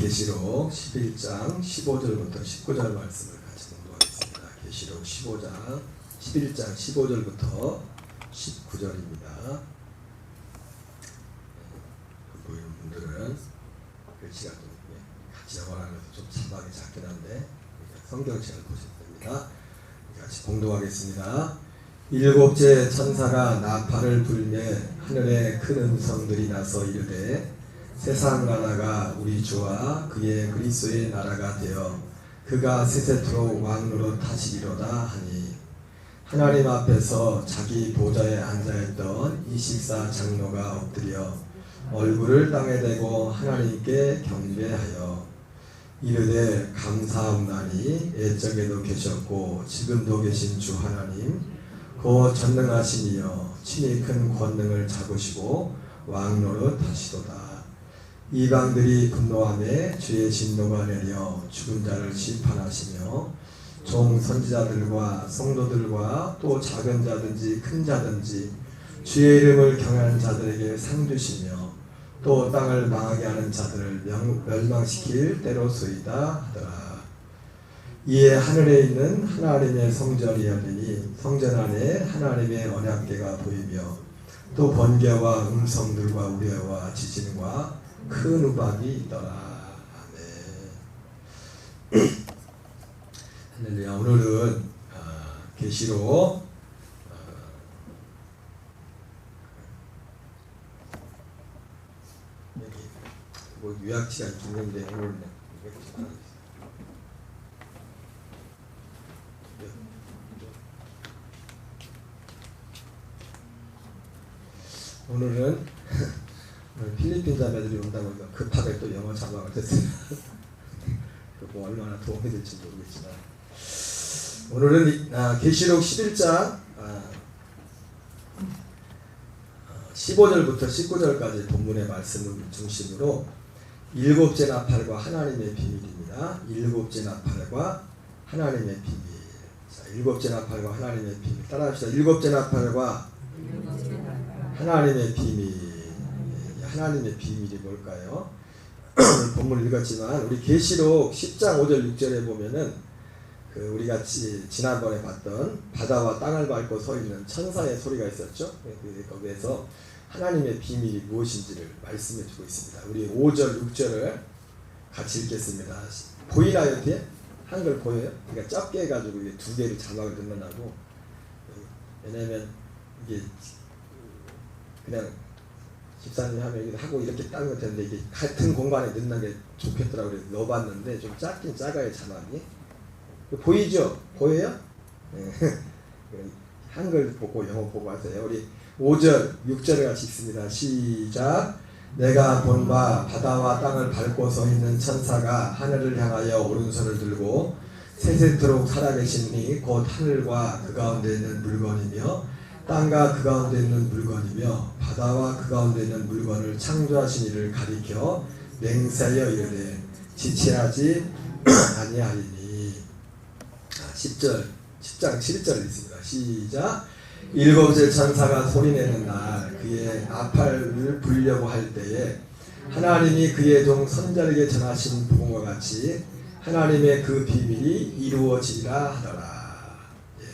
계시록 11장 15절부터 19절 말씀을 같이 공부하겠습니다. 계시록 15장 11장 15절부터 19절입니다. 보이는 분들은 글씨가 좀 같이 영어라는 것도 좀 참하게 작긴 한데 성경책을 보시면 됩니다. 같이 공독하겠습니다. 일곱째 천사가 나팔을 불며 하늘에 큰 음성들이 나서 이르되 세상 나라가 우리 주와 그의 그리스도의 나라가 되어 그가 세세토록 왕노릇 하시리로다 하니 하나님 앞에서 자기 보좌에 앉아있던 24 장로가 엎드려 얼굴을 땅에 대고 하나님께 경배하여 이르되 감사합나니 옛적에도 계셨고 지금도 계신 주 하나님 곧 전능하시니여 친히 큰 권능을 잡으시고 왕노릇 하시도다. 이방들이 분노하며 주의 진노가 내려 죽은 자를 심판하시며 종 선지자들과 성도들과 또 작은 자든지 큰 자든지 주의 이름을 경외하는 자들에게 상 주시며 또 땅을 망하게 하는 자들을 멸망시킬 때로소이다 하더라. 이에 하늘에 있는 하나님의 성전이 열리니 성전 안에 하나님의 언약궤가 보이며 또 번개와 음성들과 우레와 지진과 큰 우박이 있더라. 아멘. 할렐루야. 오늘은 계시록 여기 뭐 요약치가 있는데 오늘은 오늘은 필리핀 자매들이 온다고 해서 급하게 또 영어 자막을 했습니다. 뭐 얼마나 도움이 될지 모르겠지만 오늘은 계시록 11장 15절부터 19절까지 본문의 말씀을 중심으로 일곱째 나팔과 하나님의 비밀입니다. 일곱째 나팔과 하나님의 비밀. 자, 일곱째 나팔과 하나님의 비밀 따라합시다. 일곱째 나팔과 하나님의 비밀. 하나님의 비밀이 뭘까요? 본문을 읽었지만 우리 계시록 10장 5절 6절에 보면은 우리가 지난번에 봤던 바다와 땅을 밟고 서 있는 천사의 소리가 있었죠. 거기에서 하나님의 비밀이 무엇인지를 말씀해 주고 있습니다. 우리 5절 6절을 같이 읽겠습니다. 보이나요? 뒤에? 한글 보여요? 그러니까 적게 해가지고 이게 두 개를 자막을 넣는다고. 왜냐면 이게 그냥 집사님 하면 하고 이렇게 따는 것 같은데 이게 같은 공간에 넣는 게 좋겠더라고요. 그래서 넣어봤는데 좀 작긴 작아요 자막이. 보이죠? 보여요? 네. 한글 보고 영어 보고 하세요. 우리 5절 6절을 같이 읽습니다. 시작. 내가 본 바 바다와 땅을 밟고 서 있는 천사가 하늘을 향하여 오른손을 들고 세세토록 살아계시니 곧 하늘과 그 가운데 있는 물건이며 땅과 그 가운데 있는 물건이며 바다와 그 가운데 있는 물건을 창조하신 이를 가리켜 맹세하여 이르되 지체하지 아니하리니. 10절 10장 11절 있습니다. 시작. 일곱째 천사가 소리내는 날 그의 나팔을 불려고 할 때에 하나님이 그의 종 선지자에게 전하신 복음과 같이 하나님의 그 비밀이 이루어지리라 하더라. 예.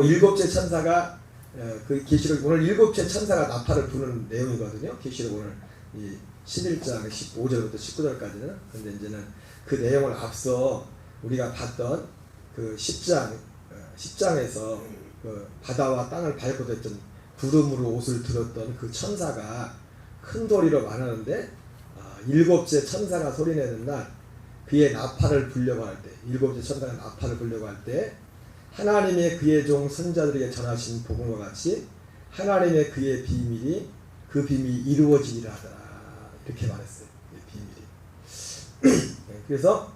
일곱째 천사가 그 계시록 오늘 일곱째 천사가 나팔을 부는 내용이거든요. 계시록 오늘 이 11장 15절부터 19절까지는. 근데 이제는 그 내용을 앞서 우리가 봤던 그 10장에서 그 바다와 땅을 밟고 됐던 구름으로 옷을 들었던 그 천사가 큰 소리로 말하는데 일곱째 천사가 소리내는 날 그의 나팔을 불려고 할 때 일곱째 천사가 나팔을 불려고 할 때 하나님의 그의 종 선자들에게 전하신 복음과 같이 하나님의 그의 비밀이 그 비밀이 이루어지리라 하더라. 이렇게 말했어요. 비밀이. 그래서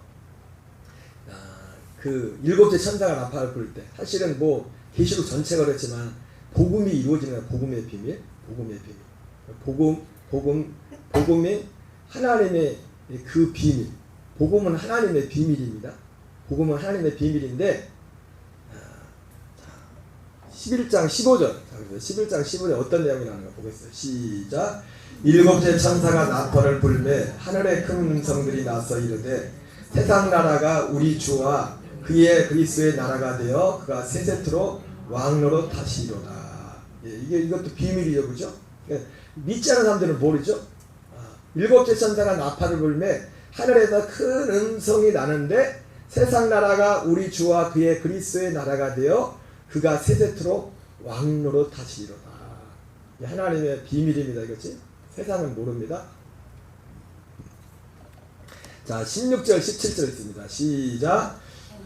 그 일곱째 천사가 나팔을 불 때 사실은 뭐 계시록 전체가 그렇지만 복음이 이루어지는 거예요. 복음의 비밀. 복음의 비밀. 복음이 하나님의 그 비밀. 복음은 하나님의 비밀입니다. 복음은 하나님의 비밀인데 11장 15절. 자, 11장 15절 어떤 내용이 나오는가 보겠어요. 시작. 일곱째 천사가 나팔을 불매 하늘의 큰 음성들이 나서 이르되 세상 나라가 우리 주와 그의 그리스도의 나라가 되어 그가 세세토록 왕노로 다시리로다. 예, 이것도 비밀이죠, 그죠? 그러니까 믿지 않는 사람들은 모르죠. 일곱째 천사가 나팔을 불매 하늘에서 큰 음성이 나는데 세상 나라가 우리 주와 그의 그리스도의 나라가 되어 그가 세세토록 왕노로 다시리로다. 하나님의 비밀입니다, 이거지? 세상은 모릅니다. 자, 16절 17절 있습니다. 시작.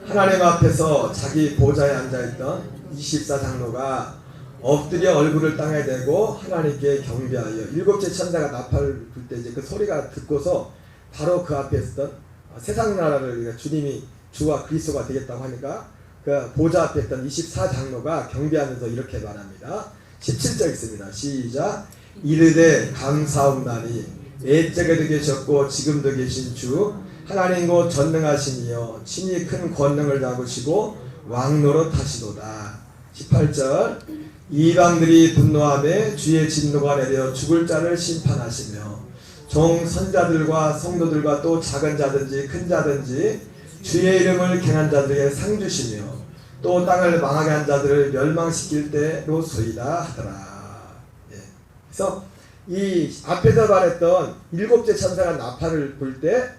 하나님 앞에서 자기 보좌에 앉아있던 24장로가 엎드려 얼굴을 땅에 대고 하나님께 경배하여 일곱째 천사가 나팔을 불 때 이제 그 소리가 듣고서 바로 그 앞에 있었던 세상 나라를 주님이 주와 그리스도가 되겠다고 하니까 그 보좌 앞에 있던 24장로가 경배하면서 이렇게 말합니다. 17절 있습니다. 시작. 이르되 감사옵나니 옛적에도 계셨고 지금도 계신 주 하나님 곧 전능하시니여 친히 큰 권능을 잡으시고 왕노로 타시도다. 18절. 이방들이 분노하되 주의 진노가 내려 죽을 자를 심판하시며 종 선자들과 성도들과 또 작은 자든지 큰 자든지 주의 이름을 경한 자들에게 상 주시며 또 땅을 망하게 한 자들을 멸망시킬 때로소이다 하더라. 예. 그래서 이 앞에서 말했던 일곱째 천사가 나팔을 불 때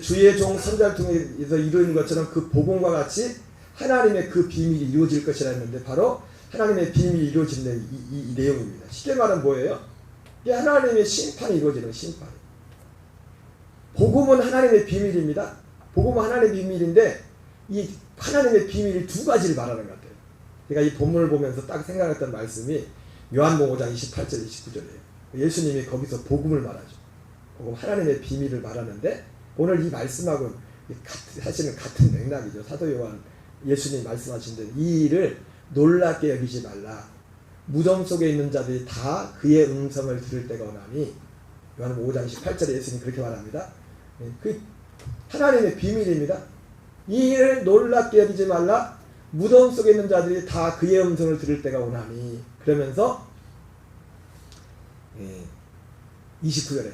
주의 종 선자를 통해서 이루어진 것처럼 그 복음과 같이 하나님의 그 비밀이 이루어질 것이라 했는데 바로 하나님의 비밀이 이루어지는 이 내용입니다. 쉽게 말하면 뭐예요? 이게 하나님의 심판이 이루어지는 심판. 복음은 하나님의 비밀입니다. 복음은 하나님의 비밀인데 이 하나님의 비밀이 두 가지를 말하는 것 같아요. 제가 이 본문을 보면서 딱 생각했던 말씀이 요한복음 5장 28절 29절이에요. 예수님이 거기서 복음을 말하죠. 복음 하나님의 비밀을 말하는데 오늘 이 말씀하고는 사실은 같은 맥락이죠. 사도 요한 예수님이 말씀하신 대로 이 일을 놀랍게 여기지 말라. 무덤 속에 있는 자들이 다 그의 음성을 들을 때가 오나니 요한복음 5장 18절에 예수님이 그렇게 말합니다. 그 하나님의 비밀입니다. 이 일을 놀랍게 여기지 말라. 무덤 속에 있는 자들이 다 그의 음성을 들을 때가 오나니 그러면서 29절에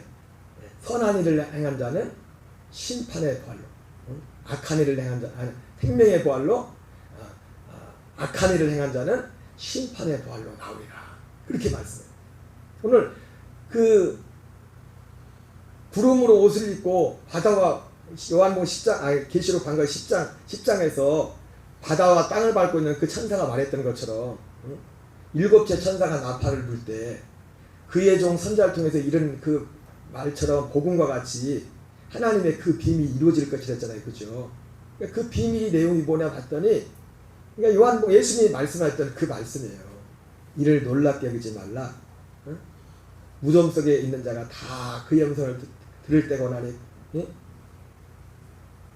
선한 일을 행한 자는 심판의 부활로 악한 일을 행한 자 생명의 부활로 악한 일을 행한 자는 심판의 부활로 나오리라. 그렇게 말씀해요. 오늘 그 구름으로 옷을 입고 바다와 요한복음 10장 계시록 방금 10장에서 바다와 땅을 밟고 있는 그 천사가 말했던 것처럼 일곱째 천사가 나팔을 불 때 그의 종 선자를 통해서 이런 그 말처럼 복음과 같이 하나님의 그 비밀이 이루어질 것이라 했잖아요. 그죠? 그러니까 그 비밀이 내용이 뭐냐 봤더니 그러니까 요한복음 예수님이 말씀하셨던 그 말씀이에요. 이를 놀랍게 여기지 말라. 무덤 속에 있는 자가 다 그의 음성을 들을 때가 오나니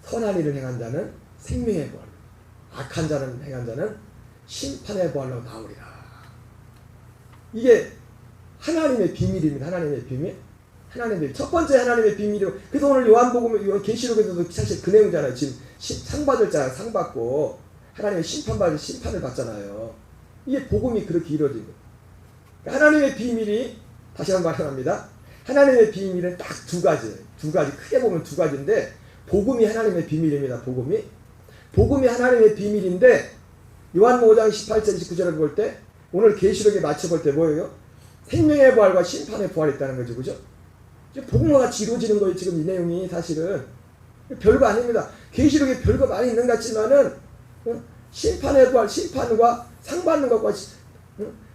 선한 일을 행한 자는 생명의 부활로 악한 자는 행한 자는 심판의 부활로 나오리라. 이게 하나님의 비밀입니다. 하나님의 비밀. 하나님의 비밀. 첫 번째 하나님의 비밀이고 그래서 오늘 요한복음 계시록에서도 사실 그 내용이잖아요. 지금 상 받을 자 상 받고 하나님의 심판받을 심판을 받잖아요. 이게 복음이 그렇게 이루어진 거예요. 하나님의 비밀이 다시 한번 말합니다. 하나님의 비밀은 딱 두 가지 크게 보면 두 가지인데 복음이 하나님의 비밀입니다. 복음이 하나님의 비밀인데 요한복음 5장 18절 29절을 볼 때 오늘 계시록에 맞춰볼 때 뭐예요? 생명의 부활과 심판의 부활이 있다는 거죠. 그죠? 복음과 같이 이루어지는 거예요. 지금 이 내용이 사실은 별거 아닙니다. 계시록에 별거 많이 있는 것 같지만은 심판의 부활, 심판과 상 받는 것과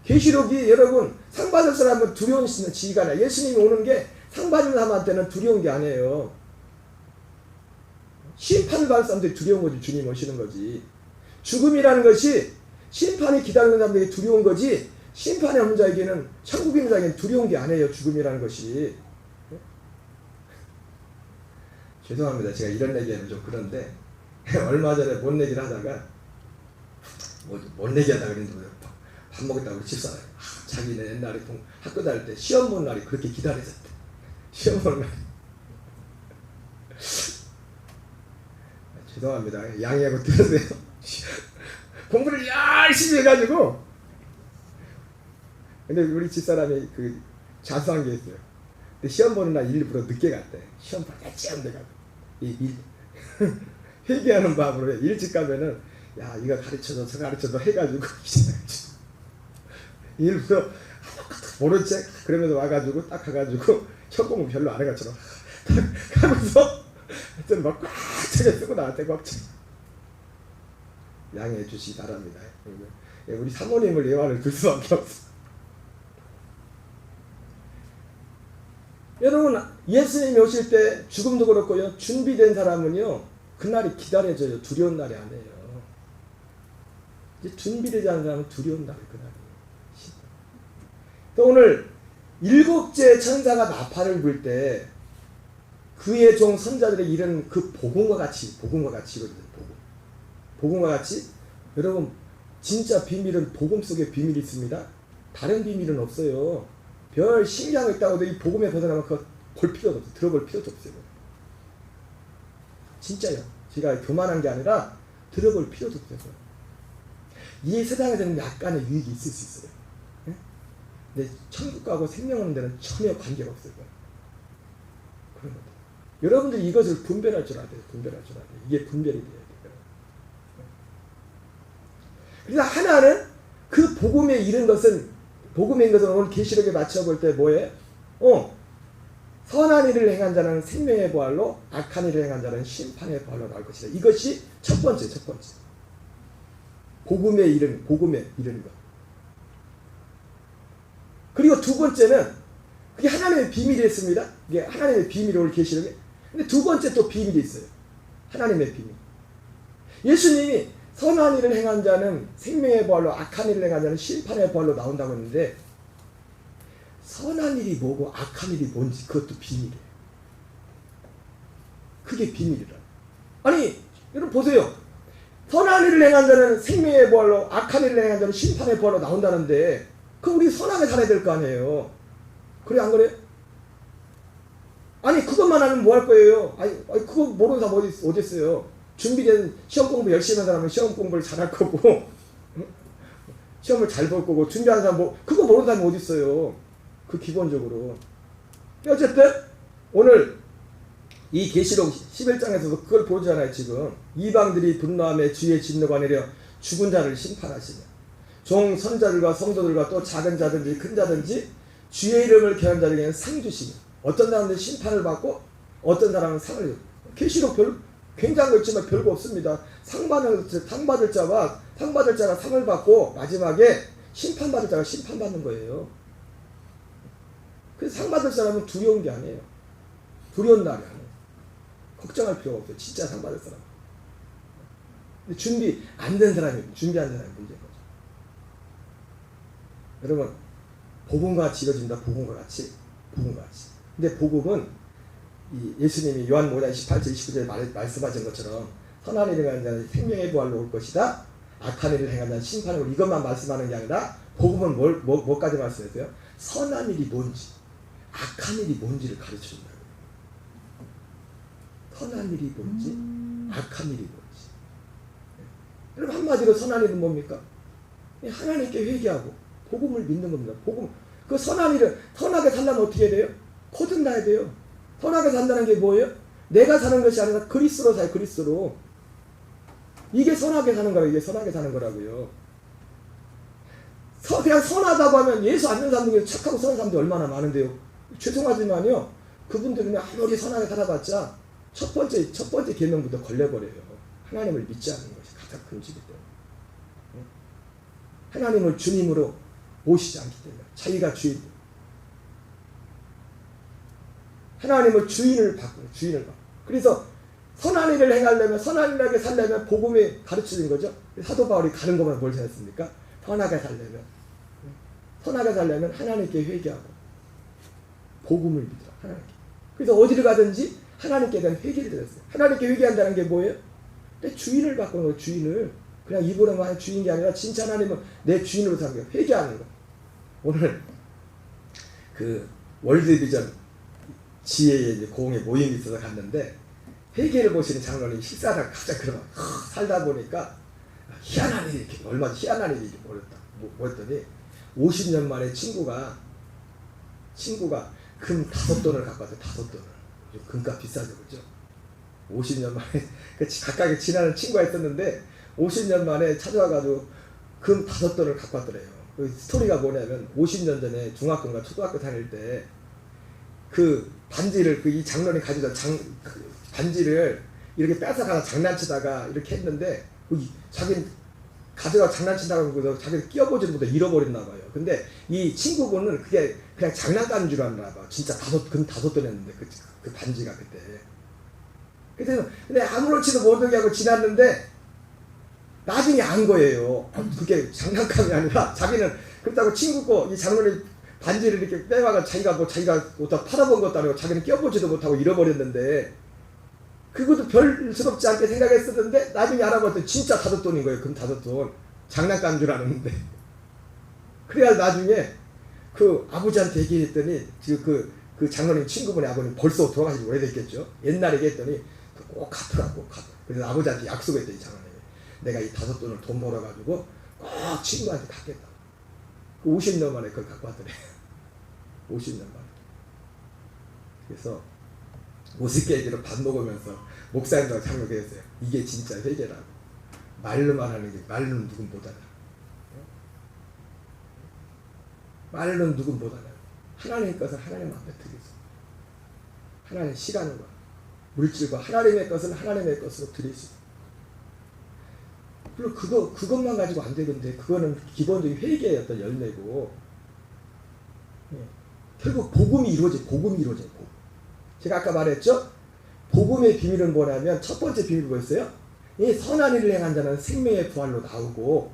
계시록이 여러분 상 받을 사람은 두려운 지위가 아니라 예수님이 오는 게 상 받는 사람한테는 두려운 게 아니에요. 심판을 받을 사람들이 두려운 거지. 주님 오시는 거지. 죽음이라는 것이 심판이 기다리는 사람들에게 두려운 거지 심판의 없는 자에게는 천국에 있는 자에게는 두려운 게 아니에요. 죽음이라는 것이. 죄송합니다. 제가 이런 얘기하면 좀 그런데 얼마 전에 뭔 얘기를 하다가 뭔 얘기하다가 그랬는데 밥 먹었다고 우리 집사람이 자기는 옛날에 학교 다닐 때 시험 보는 날이 그렇게 기다려졌대. 시험 보는 날. 죄송합니다. 양해하고 들으세요. 공부를 열심히 해가지고. 근데 우리 집사람이 그 자수한 게 있어요. 근데 시험 보는 날 일부러 늦게 갔대. 시험 볼 때 쯤 돼가지고 회개하는 마음으로 일찍 가면은 야 이거 가르쳐줘 저 가르쳐줘 해가지고 일부러 모른 척 그러면서 와가지고 딱 가가지고 시험 공부 별로 안 해가지고 딱 하면서 하여튼 막 꽉 차게 쓰고 나한테 꽉 차. 양해해 주시기 바랍니다. 우리 사모님을 예화를 들 수밖에 없어. 여러분 예수님이 오실 때 죽음도 그렇고요. 준비된 사람은요. 그날이 기다려져요. 두려운 날이 아니에요. 이제 준비되지 않은 사람은 두려운 날이 그날이에요. 또 오늘 일곱째 천사가 나팔을 불 때 그의 종 선자들의 일은 그 복음과 같이 이루어져요. 복음과 같이. 여러분 진짜 비밀은 복음 속에 비밀이 있습니다. 다른 비밀은 없어요. 별 신기한 거 있다고 해도 이 복음에 벗어나면 그거 볼 필요도 없어요. 들어볼 필요도 없어요. 진짜요. 제가 교만한 게 아니라 들어볼 필요도 없어요. 이 세상에서는 약간의 유익이 있을 수 있어요. 네? 근데 천국 가고 생명 오는 데는 전혀 관계가 없어요. 그런 거죠. 여러분들이 이것을 분별할 줄 알아야 돼요. 이게 분별이 돼야 돼요. 그래서 하나는 그 복음에 이른 것은 오늘 계시록에 맞춰볼 때 뭐예요? 선한 일을 행한 자는 생명의 부활로 악한 일을 행한 자는 심판의 부활로 나올 것이다. 이것이 첫 번째. 복음에 이른 것. 그리고 두 번째는 그게 하나님의 비밀이었습니다. 이게 하나님의 비밀이 오늘 계시록에. 근데 두 번째 또 비밀이 있어요. 하나님의 비밀. 예수님이 선한 일을 행한 자는 생명의 부활로 악한 일을 행한 자는 심판의 부활로 나온다고 했는데 선한 일이 뭐고 악한 일이 뭔지 그것도 비밀이에요. 그게 비밀이라. 아니 여러분 보세요. 선한 일을 행한 자는 생명의 부활로 악한 일을 행한 자는 심판의 부활로 나온다는데 그럼 우리 선하게 살아야 될 거 아니에요. 그래 안 그래? 아니 그것만 하면 뭐 할 거예요? 아니 그거 모르는 사람 어디 있어요? 준비된 시험 공부 열심히 한 사람은 시험 공부를 잘할 거고 시험을 잘 볼 거고 준비한 사람 그거 모르는 사람이 어디 있어요? 그 기본적으로. 어쨌든 오늘 이 계시록 11장에서도 그걸 보잖아요. 지금 이방들이 분노하며 주의 진노가 내려 죽은 자를 심판하시며 종 선자들과 성도들과 또 작은 자든지 큰 자든지 주의 이름을 경한 자에게는 상 주시며 어떤 사람들은 심판을 받고 어떤 사람은 상을 주고. 계시록 굉장한 거 있지만 별거 없습니다. 상 받을 자가 상을 받고 마지막에 심판받을 자가 심판받는 거예요. 그래서 상 받을 사람은 두려운 게 아니에요. 두려운 날이 아니에요. 걱정할 필요가 없어요. 진짜 상 받을 사람. 근데 준비 안 된 사람이 문제인 거죠. 여러분 복음과 같이 이루어진다. 복음과 같이. 근데 복음은 예수님이 요한 5장 28절 29절에 말씀하신 것처럼 선한 일을 행한 자는 생명의 부활로 올 것이다. 악한 일을 행한 자는 심판을 올 이것만 말씀하는 게 아니라 복음은 뭐까지 말씀했어요? 선한 일이 뭔지 악한 일이 뭔지를 가르쳐준다고요. 선한 일이 뭔지 악한 일이 뭔지. 여러분 한마디로 선한 일은 뭡니까? 하나님께 회개하고 복음을 믿는 겁니다. 복음. 그 선한 일은 선하게 살려면 어떻게 해야 돼요? 거듭나야 돼요. 선하게 산다는 게 뭐예요? 내가 사는 것이 아니라 그리스도로 사요. 그리스도로. 이게 선하게 사는 거라고요. 그냥 선하다고 하면 예수 안 믿는 사람들 중에 착하고 선한 사람들이 얼마나 많은데요. 죄송하지만요. 그분들은 아무리 선하게 살아봤자 첫 번째 계명부터 걸려버려요. 하나님을 믿지 않는 것이 가장 큰 죄이기 때문에. 하나님을 주님으로 모시지 않기 때문에. 자기가 주인. 하나님을 주인을 받고. 그래서 선한 일을 행하려면 선하게 살려면 복음에 가르쳐진 거죠. 사도 바울이 가는 것만 뭘 잘했습니까? 선하게 살려면 하나님께 회개하고 복음을 믿으라. 하나님께. 그래서 어디를 가든지 하나님께 대한 회개를 드렸어요. 하나님께 회개한다는 게 뭐예요? 내 주인을 바꾸는 거예요. 주인을. 그냥 입으로만 하는 주인이 아니라 진짜 하나님은 내 주인으로 사는 거예요. 회개하는 거. 오늘 그 월드비전 지혜의 고흥에 모임이 있어서 갔는데 회개를 보시는 장로님 식사를 가자 그러면 살다 보니까 희한한 일이 이렇게 얼마나 희한한 일이 벌였다. 뭐였더니 50년 만에 친구가 금 5돈을 갖고 왔어요. 5돈을. 금값 비싸죠, 그죠? 50년 만에 각각의 지나는 친구가 있었는데 50년 만에 찾아와가지고 금 5돈을 갖고 왔더래요. 그 스토리가 뭐냐면 50년 전에 중학교인가 초등학교 다닐 때 그 반지를 이 장로님 가지고 그 반지를 이렇게 뺏어가서 장난치다가 이렇게 했는데 자기는 가져가 장난친다고 그래서 자기를 끼워보지도 못해 잃어버렸나 봐요. 근데 이 친구분은 그게 그냥 장난감인 줄 알았나 봐. 진짜 금 5돈 했는데 그 반지가 그때. 그래서 근데 아무렇지도 못하게 하고 지났는데 나중에 안 거예요. 그게 장난감이 아니라 자기는 그렇다고 친구 거 이 장로님 반지를 이렇게 빼와가 자기가 어디다 팔아본 것도 아니고 자기는 껴보지도 못하고 잃어버렸는데 그것도 별스럽지 않게 생각했었는데 나중에 알아봤더니 진짜 5돈인 거예요. 금 5돈. 장난감인 줄 알았는데. 그래야 나중에 그 아버지한테 얘기했더니 그 장로님 친구분의 아버님 벌써 돌아가시기 오래됐겠죠. 옛날에 얘기했더니 꼭 갚으라고. 그래서 아버지한테 약속했더니 장로님이 내가 이 5돈을 돈 벌어가지고 꼭 친구한테 갚겠다. 50년 만에 그걸 갖고 왔더래. 50년 만에. 그래서 우습게 얘기로 밥 먹으면서 목사님과 장로가 했어요. 이게 진짜 회개라고. 말로만 하는 게 말로는 누군 못하냐. 말로는 누군 못하냐. 하나님의 것은 하나님 앞에 드리소. 하나님의 시간과 물질과 하나님의 것은 하나님의 것으로 드리소. 물론 그것만 가지고 안 되는데 그거는 기본적인 회개의 어떤 열매고 결국 복음이 이루어져요. 제가 아까 말했죠? 복음의 비밀은 뭐냐면 첫 번째 비밀이 뭐였어요? 이 선한 일을 행한 자는 생명의 부활로 나오고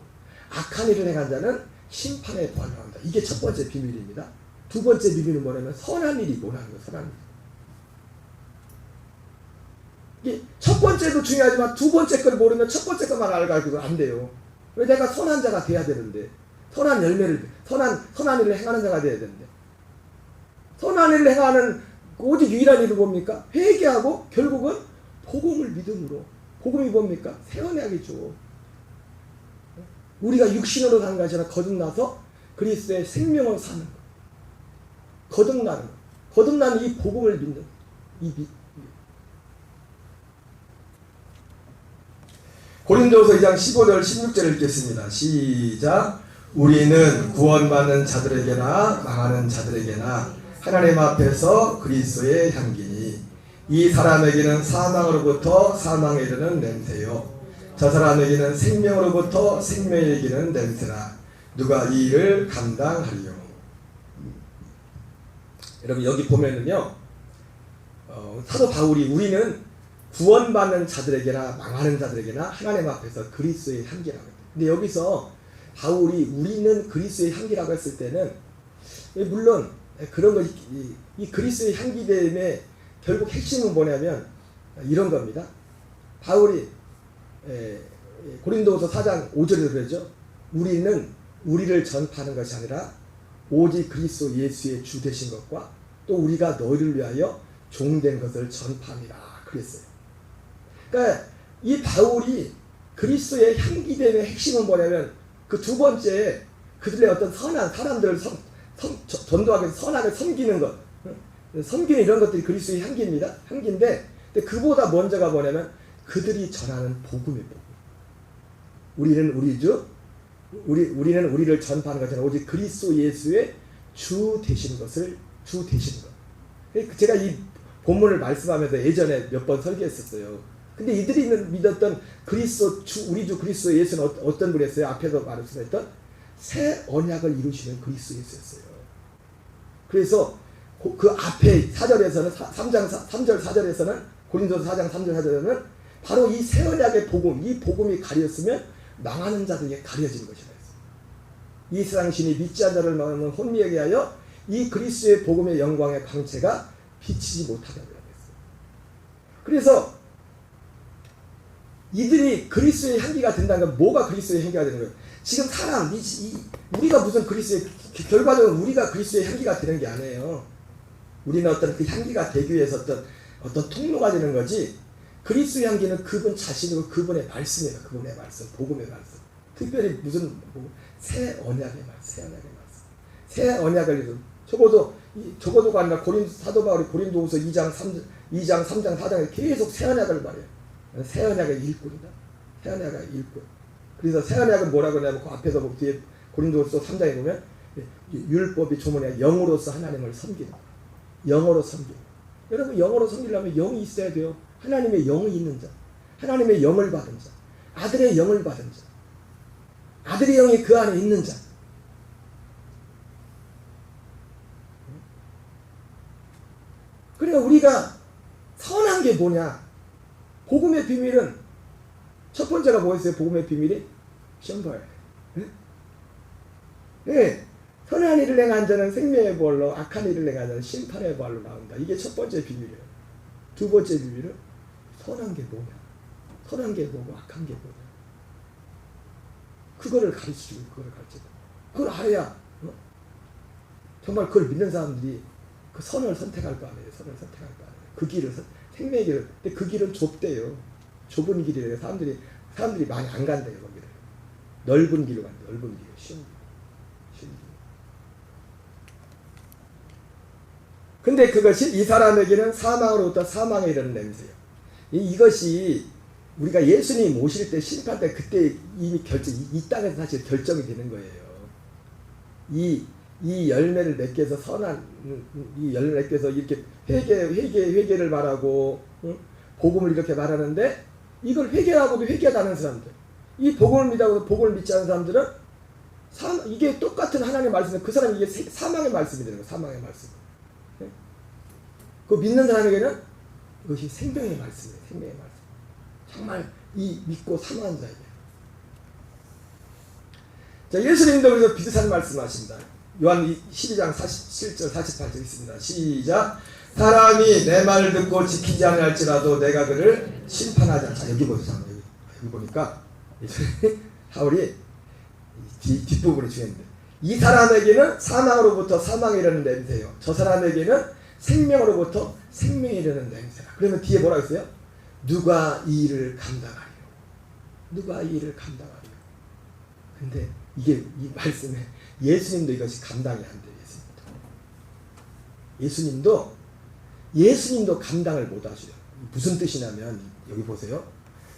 악한 일을 행한 자는 심판의 부활로 나온다. 이게 첫 번째 비밀입니다. 두 번째 비밀은 뭐냐면 선한 일이 뭐라는 거예요. 선한 일. 이게 첫 번째도 중요하지만 두 번째 걸 모르면 첫 번째 것만 알고 안 돼요. 왜 내가 선한 자가 돼야 되는데 선한 열매를 선한 일을 행하는 자가 돼야 되는데 선한 일을 행하는 오직 유일한 일은 뭡니까? 회개하고 결국은 복음을 믿음으로. 복음이 뭡니까? 새 언약이죠. 우리가 육신으로 사는 것이 아니라 거듭나서 그리스도의 생명을 사는 것. 거듭나는 것. 거듭나는 이 복음을 믿는 고린도서 2장 15절 16절을 읽겠습니다. 시작. 우리는 구원받는 자들에게나 망하는 자들에게나 하나님 앞에서 그리스도의 향기니 이 사람에게는 사망으로부터 사망에 이르는 냄새요 저 사람에게는 생명으로부터 생명에 이르는 냄새라. 누가 이 일을 감당하리요. 여러분 여기 보면은요 사도 바울이 우리는 구원받는 자들에게나 망하는 자들에게나 하나님 앞에서 그리스도의 향기라고 해요. 근데 여기서 바울이 우리는 그리스도의 향기라고 했을 때는 물론 그런 거 이 그리스도의 향기됨의 결국 핵심은 뭐냐면 이런 겁니다. 바울이 고린도서 4장 5절에 그러죠. 우리는 우리를 전파하는 것이 아니라 오직 그리스도 예수의 주 되신 것과 또 우리가 너희를 위하여 종된 것을 전파합니다. 그랬어요. 그러니까 이 바울이 그리스도의 향기됨의 핵심은 뭐냐면 그 두 번째 그들의 어떤 선한 사람들을 전도하기 위해서 선하게 섬기는 것, 섬기는 이런 것들이 그리스도의 향기입니다. 향기인데 근데 그보다 먼저가 뭐냐면 그들이 전하는 복음의 복음. 우리는 우리를 전파하는 것은 오직 그리스도 예수의 주 되시는 것을 주 되시는 것. 제가 이 본문을 말씀하면서 예전에 몇 번 설교했었어요. 근데 이들이 믿었던 그리스도 우리 주 그리스도 예수는 어떤 분이었어요? 앞에서 말씀했던 새 언약을 이루시는 그리스도 예수였어요. 그래서 그 앞에 4절에서는 3절 4절에서는 고린도서 4장 3절 4절에는 바로 이 새 언약의 복음, 이 복음이 가렸으면 망하는 자들에게 가려진 것이라 했어요. 이 세상 신이 믿지 않는 자를 망하는 혼미하게 하여 이 그리스도의 복음의 영광의 광채가 비치지 못하게 하려 했어요. 그래서 이들이 그리스도의 향기가 된다는 건 뭐가 그리스도의 향기가 되는 거예요? 지금 사람, 우리가 무슨 결과적으로 우리가 그리스도의 향기가 되는 게 아니에요. 우리는 어떤 그 향기가 되기 위해서 어떤 통로가 되는 거지, 그리스도의 향기는 그분 자신이고 그분의 말씀이에요. 그분의 말씀, 복음의 말씀. 특별히 무슨 새 언약의 말씀, 새 언약의 말씀. 새 언약을 적어도가 아니라 사도 바울이 고린도후서 2장 3장 4장에 계속 새 언약을 말해요. 새 언약의 일꾼이다. 새 언약의 일꾼. 그래서 새 언약은 뭐라고 하냐면 그 앞에서 뒤에 고린도후서 3장에 보면 율법이 조문이야. 영으로서 하나님을 섬기는 거예요. 영어로 섬기는 거예요. 여러분 영어로 섬기려면 영이 있어야 돼요. 하나님의 영이 있는 자, 하나님의 영을 받은 자, 아들의 영을 받은 자, 아들의 영이 그 안에 있는 자. 그러니까 우리가 선한 게 뭐냐? 복음의 비밀은 첫 번째가 뭐였어요? 복음의 비밀이 시험벌. 네. 선한 일을 행한 자는 생명의 벌로, 악한 일을 행한 자는 심판의 벌로 나온다. 이게 첫 번째 비밀이에요. 두 번째 비밀은 선한 게 뭐냐? 선한 게 뭐고 악한 게 뭐냐? 그거를 가르치고 그거를 가르치고 그걸 알아야 정말 그걸 믿는 사람들이 그 선을 선택할 거 아니에요. 선을 선택할 거 아니에요. 그 길을 생명의 길을. 근데 그 길은 좁대요. 좁은 길이래요. 사람들이 많이 안 간대요. 거기를. 넓은 길로 간대요. 넓은 길. 쉬운 길. 쉬운 길. 근데 그것이 이 사람에게는 사망으로부터 사망에 이르는 냄새예요. 이것이 우리가 예수님 오실 때 심판 때 그때 이미 이 땅에서 사실 결정이 되는 거예요. 이 열매를 맺기 위해서 선한 이 열매를 맺기 위해서 이렇게 회개를 말하고 복음을 이렇게 말하는데 이걸 회개하고도 회개하지 않는 사람들, 이 복음을 믿하고도 복음을 믿지 않는 사람들은 이게 똑같은 하나님의 말씀인데 그 사람이 이게 사망의 말씀이 되는 거예요. 사망의 말씀. 그 믿는 사람에게는 이것이 생명의 말씀이에요. 생명의 말씀. 정말 이 믿고 사모하는 자에게. 자, 예수님도 그래서 비슷한 말씀하십니다. 요한 12장 47절 48절 있습니다. 시작. 사람이 내 말을 듣고 지키지 아니할지라도 내가 그를 심판하지 않자. 자, 여기 보세요. 여기 보니까 하울이 뒷부분이 중요한데 이 사람에게는 사망으로부터 사망에 이르는 냄새요. 저 사람에게는 생명으로부터 생명에 이르는 냄새라. 그러면 뒤에 뭐라고 했어요? 누가 이 일을 감당하리요? 누가 이 일을 감당하리요? 근데 이게 이 말씀에 예수님도 이것이 감당이 안 돼요. 예수님도 감당을 못 하셔요. 무슨 뜻이냐면 여기 보세요.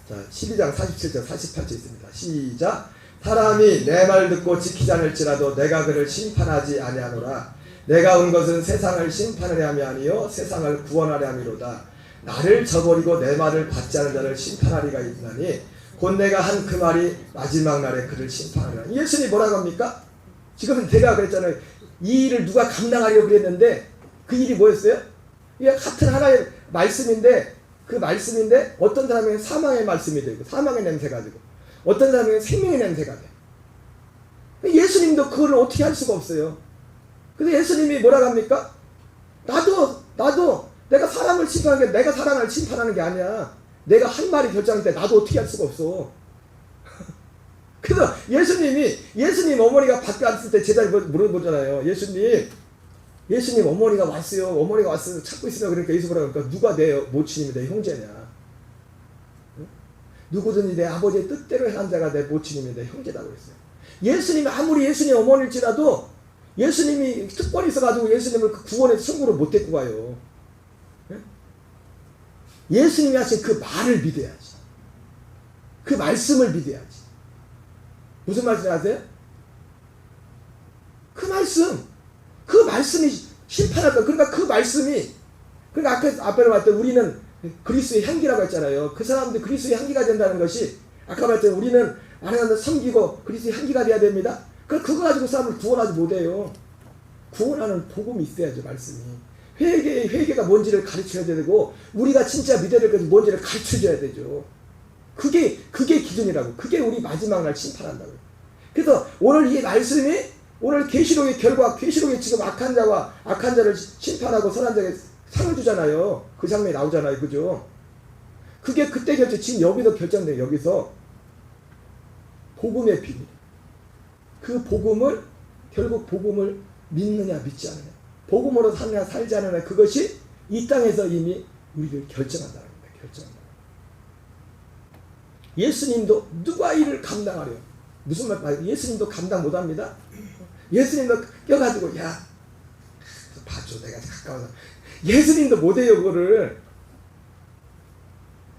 자, 12장 47절 48절 있습니다. 시작. 사람이 내 말 듣고 지키지 않을지라도 내가 그를 심판하지 아니하노라. 내가 온 것은 세상을 심판하려 함이 아니요 세상을 구원하려 함이로다. 나를 저버리고 내 말을 받지 않은 자를 심판하리가 있나니 곧 내가 한 그 말이 마지막 날에 그를 심판하리라. 예수님이 뭐라고 합니까? 지금 제가 그랬잖아요. 이 일을 누가 감당하려고 그랬는데 그 일이 뭐였어요? 이게 같은 하나의 말씀인데 그 말씀인데 어떤 사람에게는 사망의 말씀이 되고 사망의 냄새가 되고 어떤 사람에게는 생명의 냄새가 돼. 예수님도 그걸 어떻게 할 수가 없어요. 그래서 예수님이 뭐라고 합니까? 나도 내가 사람을 심판하는 게 내가 사람을 심판하는 게 아니야. 내가 한 말이 결정할 때 나도 어떻게 할 수가 없어. 그래서 예수님 어머니가 밖에 왔을 때 제자들이 물어보잖아요. 예수님 어머니가 왔어요. 어머니가 왔어요. 찾고 있으면 그러니까 예수 뭐라고 하니까 누가 내 모친이며 내 형제냐. 누구든지 내 아버지의 뜻대로 한 자가 내 모친이며 내 형제라고 했어요. 예수님이 아무리 예수님 어머니일지라도 예수님이 특권이 있어가지고 예수님을 그 구원의 천국으로 못 데리고 가요. 예수님이 하신 그 말을 믿어야지. 그 말씀을 믿어야지. 무슨 말씀 아세요? 그 말씀이 심판하다. 그러니까 그 말씀이 그러니까 앞에 말했던 우리는 그리스도의 향기라고 했잖아요. 그 사람들이 그리스도의 향기가 된다는 것이 아까 말했던 우리는 하나님을 섬기고 그리스도의 향기가 돼야 됩니다. 그거 가지고 사람을 구원하지 못해요. 구원하는 복음이 있어야죠. 말씀이. 회개가 뭔지를 가르쳐야 되고 우리가 진짜 믿어야 될 것이 뭔지를 가르쳐줘야 되죠. 그게 기준이라고. 그게 우리 마지막 날 심판한다고요. 그래서 오늘 이 말씀이 오늘 계시록의 결과, 계시록에 지금 악한 자를 심판하고 선한 자에게 상을 주잖아요. 그 장면이 나오잖아요. 그죠? 그게 그때 지금 여기서 결정돼요. 여기서 복음의 비밀. 그 복음을 결국 복음을 믿느냐 믿지 않느냐. 복음으로 사느냐 살지 않느냐. 그것이 이 땅에서 이미 우리를 결정한다는 겁니다. 결정한다. 예수님도 누가 이를 감당하려? 무슨 말? 예수님도 감당 못합니다. 예수님도 껴가지고 야 봐줘 내가 가까워서 예수님도 못해요 그거를.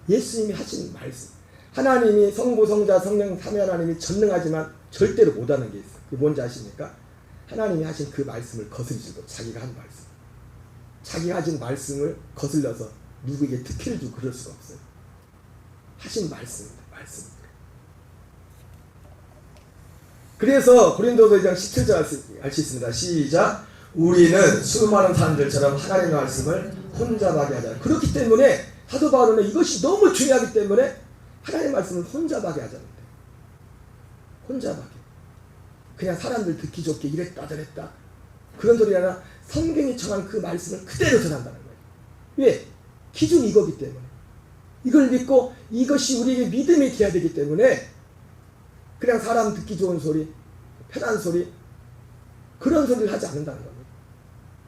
예수님이 하신 말씀, 하나님이 성부 성자 성령 삼위 하나님이 전능하지만 절대로 못하는 게 있어요. 그게 뭔지 아십니까? 하나님이 하신 그 말씀을 거슬리고 자기가 한 말씀, 자기가 하신 말씀을 거슬려서 누구에게 특혜를 주고 그럴 수가 없어요. 하신 말씀입니다. 말씀. 그래서 고린도서 2장 17절 알 수 있습니다. 시작. 우리는 수많은 사람들처럼 하나님의 말씀을 혼잡하게 하자. 그렇기 때문에 사도 바울은 이것이 너무 중요하기 때문에 하나님의 말씀을 혼잡하게 하자는데, 혼잡하게. 그냥 사람들 듣기 좋게 이랬다 저랬다 그런 소리 아니라 성경이 정한 그 말씀을 그대로 전한다는 거예요. 왜? 기준이 이거기 때문에. 이걸 믿고 이것이 우리에게 믿음이 되어야 되기 때문에 그냥 사람 듣기 좋은 소리, 편한 소리, 그런 소리를 하지 않는다는 겁니다.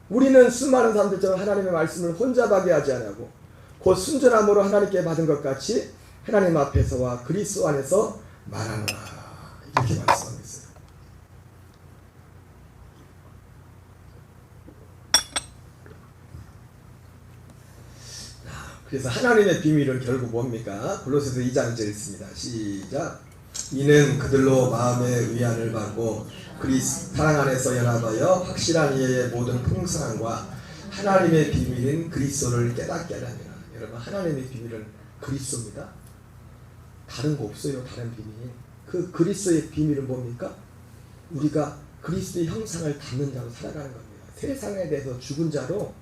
우리는 수많은 사람들처럼 하나님의 말씀을 혼잡하게 하지 않고 곧 순전함으로 하나님께 받은 것 같이 하나님 앞에서와 그리스도 안에서 말하노라. 이렇게 말씀하고 있어요. 그래서 하나님의 비밀은 결국 뭡니까? 골로새서 2장 1절 있습니다. 시작. 이는 그들로 마음의 위안을 받고 사랑 안에서 연합하여 확실한 이해의 모든 풍성함과 하나님의 비밀인 그리스도를 깨닫게 하려니라. 여러분, 하나님의 비밀은 그리스도입니다. 다른 거 없어요. 다른 비밀. 그 그리스도의 비밀은 뭡니까? 우리가 그리스도의 형상을 담는 자로 살아가는 겁니다. 세상에 대해서 죽은 자로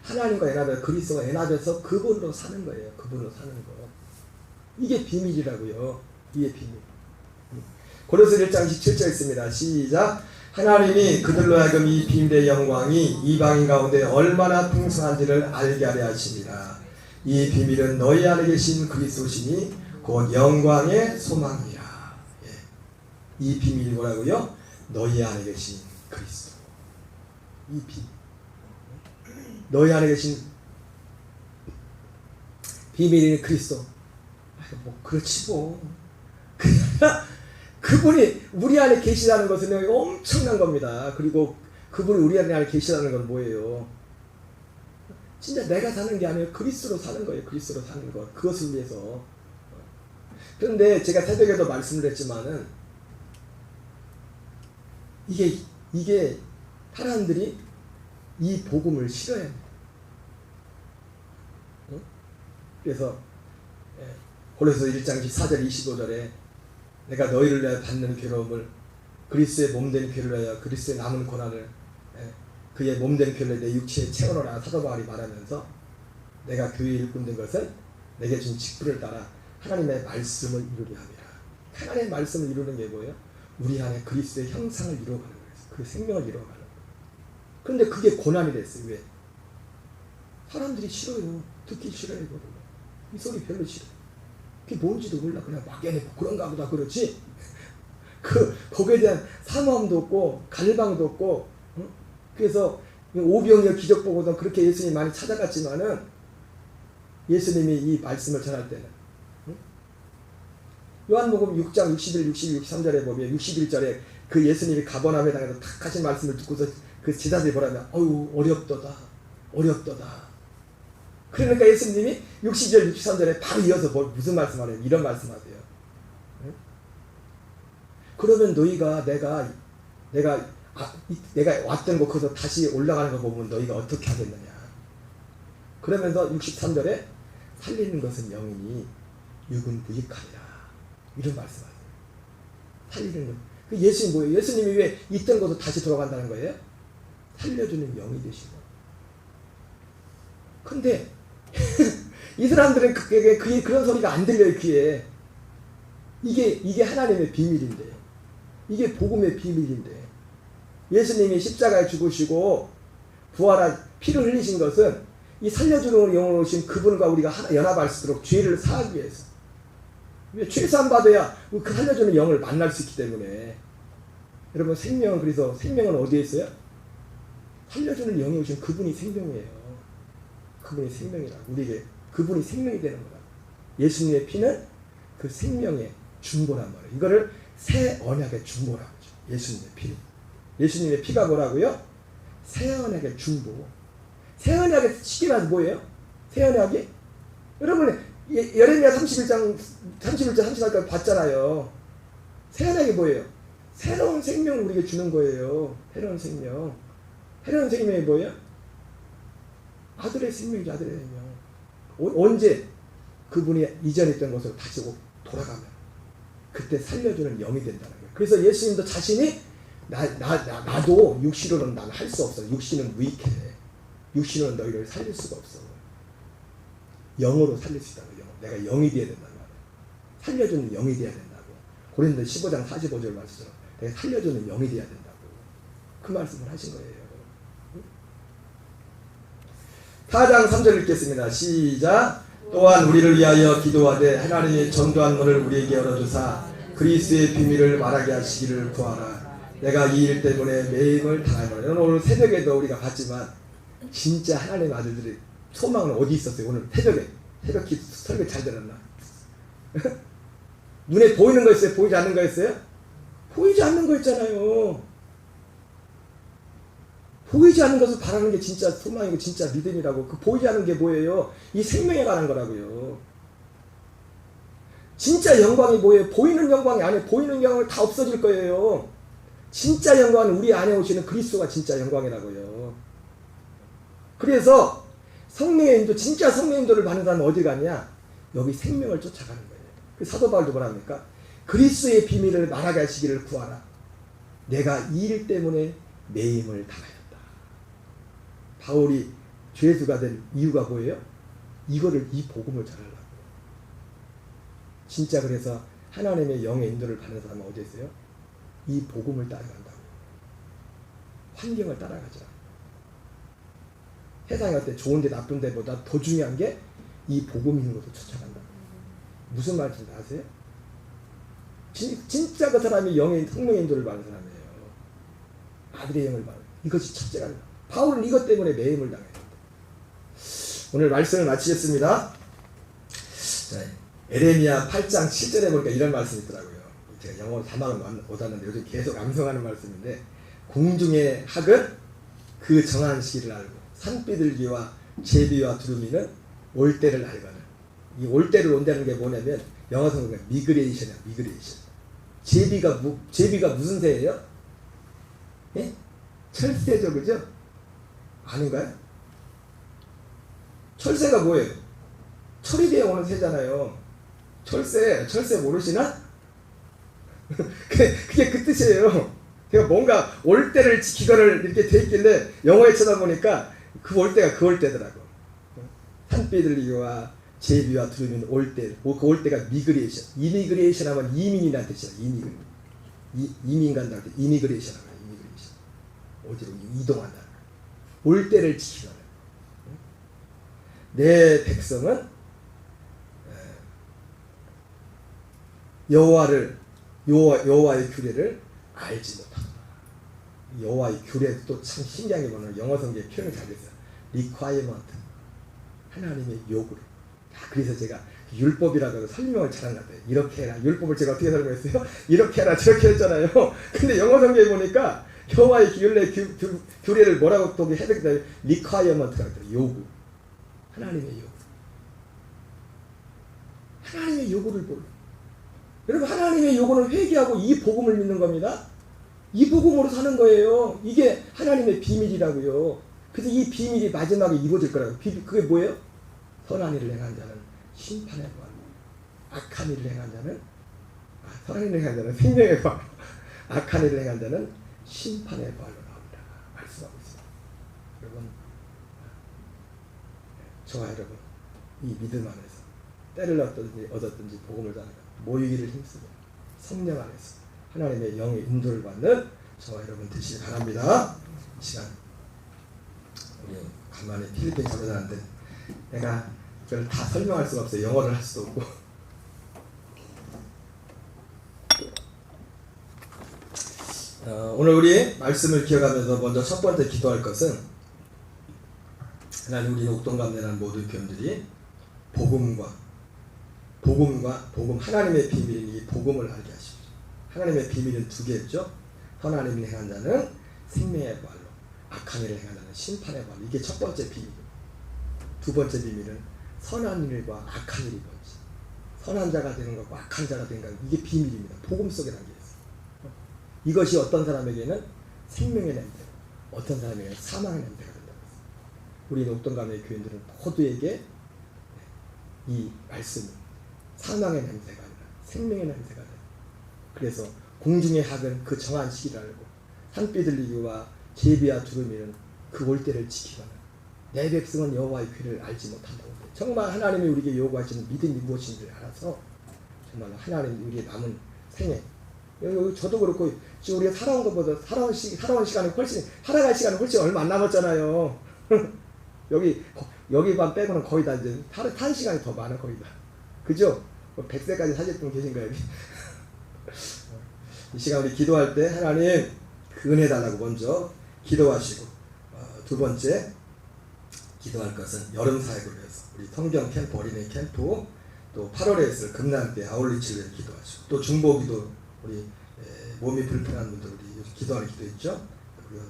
하나님과 연합해서 그리스도가 연합해서 그분으로 사는 거예요. 그분으로 사는 거. 이게 비밀이라고요. 이게 비밀. 고린도서 1장 17절 있습니다. 시작. 하나님이 그들로 하여금 이 비밀의 영광이 이방인 가운데 얼마나 풍성한지를 알게 하려 하십니다. 이 비밀은 너희 안에 계신 그리스도시니 곧 영광의 소망이라. 예. 이 비밀이 뭐라고요? 너희 안에 계신 그리스도. 이 비밀. 너희 안에 계신 비밀인 그리스도. 뭐 그렇지 뭐. 그분이 우리 안에 계시다는 것은 엄청난 겁니다. 그리고 그분이 우리 안에 계시다는 건 뭐예요? 진짜 내가 사는 게 아니에요. 그리스도로 사는 거예요. 그리스도로 사는 것. 그것을 위해서. 그런데 제가 새벽에도 말씀을 했지만은 이게 사람들이 이 복음을 싫어해요. 그래서 고린도서 1장 14절 25절에 내가 너희를 위하여 받는 괴로움을 그리스도의 몸된 괴를 위하여 그리스도의 남은 고난을 그의 몸된 괴를 내 육체에 채워넣으라 사도 바울이 말하면서 내가 교회에 일꾼된 것은 내게 준 직분을 따라 하나님의 말씀을 이루려 함이라. 하나님의 말씀을 이루는 게 뭐예요? 우리 안에 그리스도의 형상을 이루어가는 거예요. 그 생명을 이루어가는 거예요. 그런데 그게 고난이 됐어요. 왜? 사람들이 싫어요. 듣기 싫어요. 이 소리 별로 싫어요. 그게 뭔지도 몰라. 그냥 막연히 그런가 보다 그렇지. 거기에 대한 사모함도 없고 갈망도 없고. 그래서 오병이어 기적 보고도 그렇게 예수님이 많이 찾아갔지만은 예수님이 이 말씀을 전할 때는 요한복음 6장 61, 62, 63절에 보면 61절에 그 예수님이 가버나움에 당해서 탁 하신 말씀을 듣고서 그 제자들이 뭐라면 어휴 어렵도다 어렵도다. 그러니까 예수님이 60절 63절에 바로 이어서 무슨 말씀하래요? 이런 말씀하세요. 응? 그러면 너희가 내가 왔던 곳에서 다시 올라가는 거 보면 너희가 어떻게 하겠느냐. 그러면서 63절에 살리는 것은 영이니 육은 무익하니라. 이런 말씀하세요. 살리는 것. 그 예수님이 뭐예요? 예수님이 왜 있던 곳으로 다시 돌아간다는 거예요? 살려주는 영이 되시고. 근데 이 사람들은 그런 소리가 안 들려요. 귀에. 이게 하나님의 비밀인데, 이게 복음의 비밀인데, 예수님이 십자가에 죽으시고 부활한 피를 흘리신 것은 이 살려주는 영으로 오신 그분과 우리가 연합할 수 있도록 죄를 사하기 위해서. 죄산 받아야 그 살려주는 영을 만날 수 있기 때문에. 여러분, 생명은 그래서 생명은 어디에 있어요? 살려주는 영이 오신 그분이 생명이에요. 그분이 생명이라. 우리에게 그분이 생명이 되는 거다. 예수님의 피는 그 생명의 중보란 말이에요. 이거를 새 언약의 중보라고 하죠. 예수님의 피. 예수님의 피가 뭐라고요? 새 언약의 중보. 새 언약의 쉽게 말해서 뭐예요? 새 언약이? 여러분 예레미야 31장 30절까지 봤잖아요. 새 언약이 뭐예요? 새로운 생명을 우리에게 주는 거예요. 새로운 생명. 새로운 생명이 뭐예요? 아들의 생명이죠. 아들의 생명. 언제 그분이 이전에 있던 것으로 다시 돌아가면 그때 살려주는 영이 된다는 거예요. 그래서 예수님도 자신이 나도 육신으로는 나는 할 수 없어. 육신은 무익해. 육신으로는 너희를 살릴 수가 없어. 영으로 살릴 수 있다는 거예요. 내가 영이 되어야 된다는 거예요. 살려주는 영이 되어야 된다고. 고린도 15장 45절 말씀처럼 내가 살려주는 영이 되어야 된다고. 그 말씀을 하신 거예요. 4장 3절 읽겠습니다. 시작. 또한 우리를 위하여 기도하되 하나님이 전도한 문을 우리에게 열어주사 그리스도의 비밀을 말하게 하시기를 구하라. 내가 이 일 때문에 매임을 당하노라. 오늘 새벽에도 우리가 봤지만 진짜 하나님의 아들들의 소망은 어디 있었어요? 오늘 새벽 기도 설교 잘 들었나? 눈에 보이는 거였어요? 보이지 않는 거였어요? 보이지 않는 거였잖아요. 보이지 않는 것을 바라는 게 진짜 소망이고 진짜 믿음이라고. 그 보이지 않는 게 뭐예요? 이 생명에 관한 거라고요. 진짜 영광이 뭐예요? 보이는 영광이 아니에요. 보이는 영광이 다 없어질 거예요. 진짜 영광은 우리 안에 오시는 그리스도가 진짜 영광이라고요. 그래서 성령의 인도, 진짜 성령의 인도를 받는 사람은 어디 가냐? 여기 생명을 쫓아가는 거예요. 그 사도 바울도 뭐랍니까? 그리스도의 비밀을 말하게 하시기를 구하라. 내가 이 일 때문에 매임을 당하였다. 바울이 죄수가 된 이유가 뭐예요? 이 복음을 전하려고. 진짜 그래서 하나님의 영의 인도를 받는 사람은 어디 있어요? 이 복음을 따라간다고. 환경을 따라가죠. 세상이 어때? 좋은데 나쁜데보다 더 중요한 게 이 복음 있는 것을 쫓아간다고. 무슨 말인지 아세요? 진짜 그 사람이 성령의 인도를 받는 사람이에요. 아들의 영을 받는. 이것이 첫째가. 바울은 이것 때문에 매임을 당했습니다. 오늘 말씀을 마치겠습니다. 에레미야 8장 7절에 보니까 이런 말씀이 있더라고요. 제가 영어로 자막은 못 하는데 요즘 계속 암송하는 말씀인데, 공중의 학은 그 정한 시기를 알고 산비둘기와 제비와 두루미는 올 때를 알거늘. 이 올 때를 온다는 게 뭐냐면 영어 성경에 미그레이션이야. 미그레이션. 제비가 무슨 새예요? 예? 철새죠, 그죠? 아닌가요? 철새가 뭐예요? 철이 되어 오는 새잖아요. 철새 모르시나? 그게 그 뜻이에요. 그러니까 뭔가 올 때를 지키거를 이렇게 돼 있길래 영어에 쳐다보니까 그 올 때가 그 올 때더라고. 산비둘기와 제비와 두루미는 올 때. 그 올 때가 미그레이션. 이미그레이션 하면 이민이라는 뜻이야. 이민 간다고 할 때 이미그레이션 하면 이미그레이션. 어디로 이동한다. 올 때를 지키거라. 내 백성은 여호와의 규례를 알지 못한다. 여호와의 규례도 참 신기하게 보면 영어 성경에 표현이 잘 됐어요. requirement. 하나님의 요구를. 그래서 제가 율법이라고 설명을 잘한 것 같아요. 이렇게 해라. 율법을 제가 어떻게 설명했어요? 이렇게 해라. 저렇게 했잖아요. 근데 영어 성경에 보니까 여호와의 규례를 뭐라고 또 해석했어요? requirement가 있어요. 요구. 하나님의 요구. 하나님의 요구를 보려. 여러분, 하나님의 요구는 회개하고 이 복음을 믿는 겁니다. 이 복음으로 사는 거예요. 이게 하나님의 비밀이라고요. 그래서 이 비밀이 마지막에 이루어질 거라고. 그게 뭐예요? 선한 일을 행한 자는 심판의 벌, 악한 일을 행한 자는 선한 일을 행한 자는 생명의 벌, 악한 일을 행한 자는 심판의 벌로 나옵니다. 말씀하고 있습니다. 여러분, 저와 여러분, 이 믿음 안에서 때를 얻었든지 복음을 전하는 모이기를 힘쓰고 성령 안에서 하나님의 영의 인도를 받는 저와 여러분 되시기 바랍니다. 이 시간 우리 간만에 필리핀 전도자인데 내가 그걸 다 설명할 수가 없어요. 영어를 할 수도 없고. 오늘 우리 말씀을 기억하면서 먼저 첫 번째 기도할 것은, 하나님, 우리 옥동감내라는 모든 교인들이 복음과 복음 하나님의 비밀인 이 복음을 알게 하십시오. 하나님의 비밀은 두 개였죠. 선한 일을 행한 자는 생명의 부활로, 악한 일을 행한 자는 심판의 부활로. 이게 첫 번째 비밀입니다. 두 번째 비밀은 선한 일과 악한 일이 뭔지, 선한 자가 되는 것과 악한 자가 되는 것, 이게 비밀입니다. 복음 속에 담겨 있어요. 이것이 어떤 사람에게는 생명의 냄새고 어떤 사람에게는 사망의 냄새가 된다고 했어요. 우리 녹동감의 교인들은 모두에게 이 말씀이 사망의 냄새가 아니라 생명의 냄새가 돼요. 그래서 공중의 학은 그 정한 시기를 알고 산비둘기와 제비와 두루미는 그 올 때를 지키거나 내 백성은 여호와의 귀를 알지 못한다고 해요. 정말 하나님이 우리에게 요구하시는 믿음이 무엇인지를 알아서 정말 하나님 우리의 남은 생애, 저도 그렇고 지금 우리가 살아온 것보다 살아갈 시간이 훨씬 얼마 안 남았잖아요. 여기만 빼고는 거의 다 이제 탄 시간이 더 많아, 거의 다. 그죠? 100세까지 사실 분 계신가요, 여기? 이 시간 우리 기도할 때 하나님 그 은혜 달라고 먼저 기도하시고, 두 번째 기도할 것은 여름 사역을 위해서 우리 성경 캠프, 어린이 캠프, 또 8월에 있을 금난때 아울리치를 위해서 기도하시고, 또 중보기도 우리 몸이 불편한 분들 우리 기도하는 기도 있죠. 그리고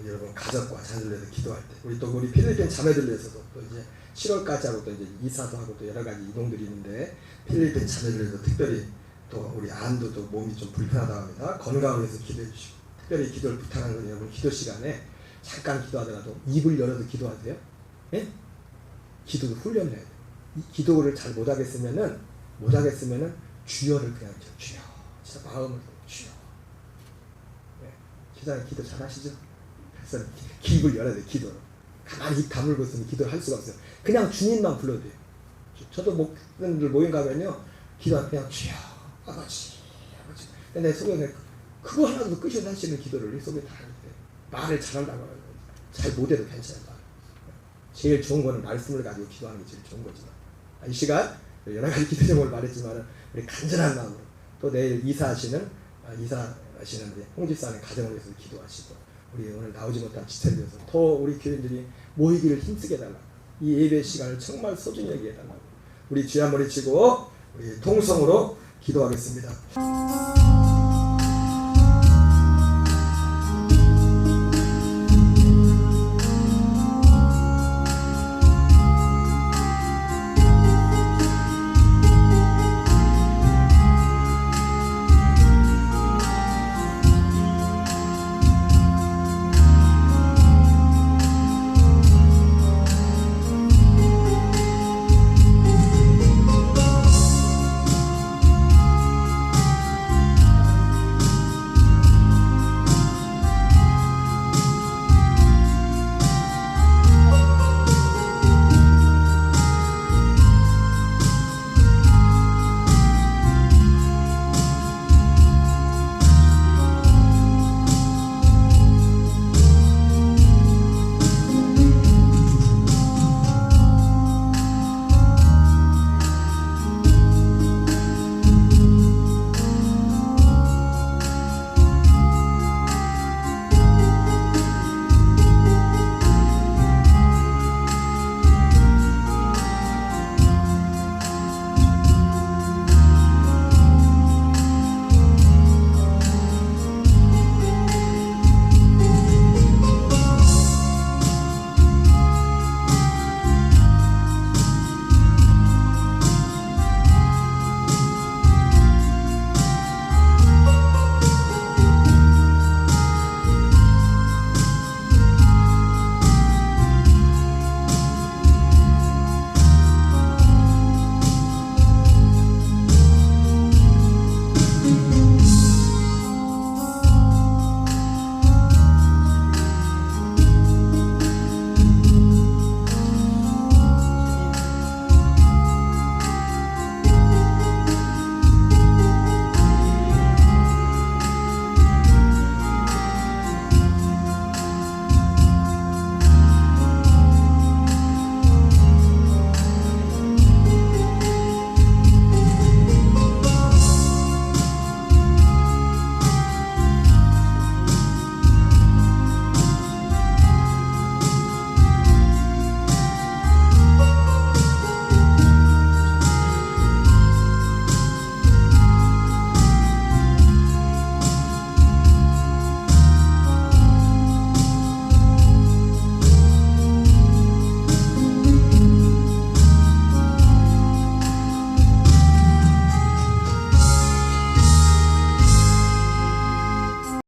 여러분 가족과 자녀들 위해서 기도할 때, 우리 필리핀 자매들 위해서도 또 이제 7월까지 하고 또 이제 이사도 하고 또 여러 가지 이동들이 있는데 필리핀 자매들 위해서 특별히 또 우리 안도 또 몸이 좀 불편하다고 합니다. 건강을 위해서 기도해 주시고, 특별히 기도를 부탁하는 건 여러분 기도 시간에 잠깐 기도하더라도 입을 열어서 기도하세요. 예? 기도도 훈련을 해야 돼요. 이 기도를 잘 못하겠으면은 주여를 그냥 주여, 진짜 마음을 주여. 예. 기도하는 기도 잘 하시죠? 그래서 입을 열어야 돼요. 기도로. 가만히 입 다물고 있으면 기도를 할 수가 없어요. 그냥 주님만 불러도 돼요. 저도 목사님들 모임 가면요, 기도하면 그냥 주여, 아버지. 근데 내 속에 그거 하나도 끝이 날 수 있는 기도를 내 속에 다 하는데 말을 잘한다고 하는 거예요. 잘 못해도 괜찮아요. 제일 좋은 거는 말씀을 가지고 기도하는 게 제일 좋은 거지만, 이 시간 여러 가지 기도 제목을 말했지만 우리 간절한 마음으로 또 내일 이사하시는 우리 홍집사님 가정을 위해서 기도하시고, 우리 오늘 나오지 못한 지체를 위해서 더 우리 교인들이 모이기를 힘쓰게 해달라고, 이 예배 시간을 정말 소중히 여기게 해달라고 우리 주여 한번 외치고 우리 통성으로 기도하겠습니다.